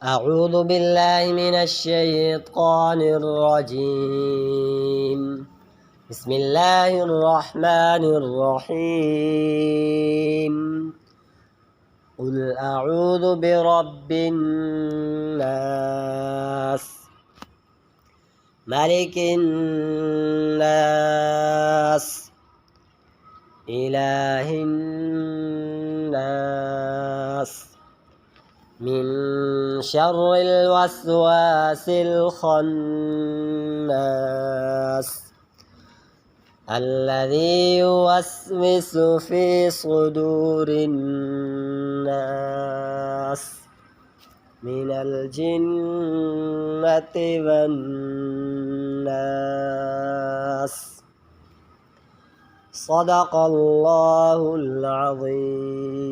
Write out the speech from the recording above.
أعوذ بالله من الشيطان الرجيم. بسم الله الرحمن الرحيم. قل أعوذ برب الناس، ملك الناس، إله الناس، من شر الوسواس الخناس، الذي يوسوس في صدور الناس من الجنة والناس. صدق الله العظيم.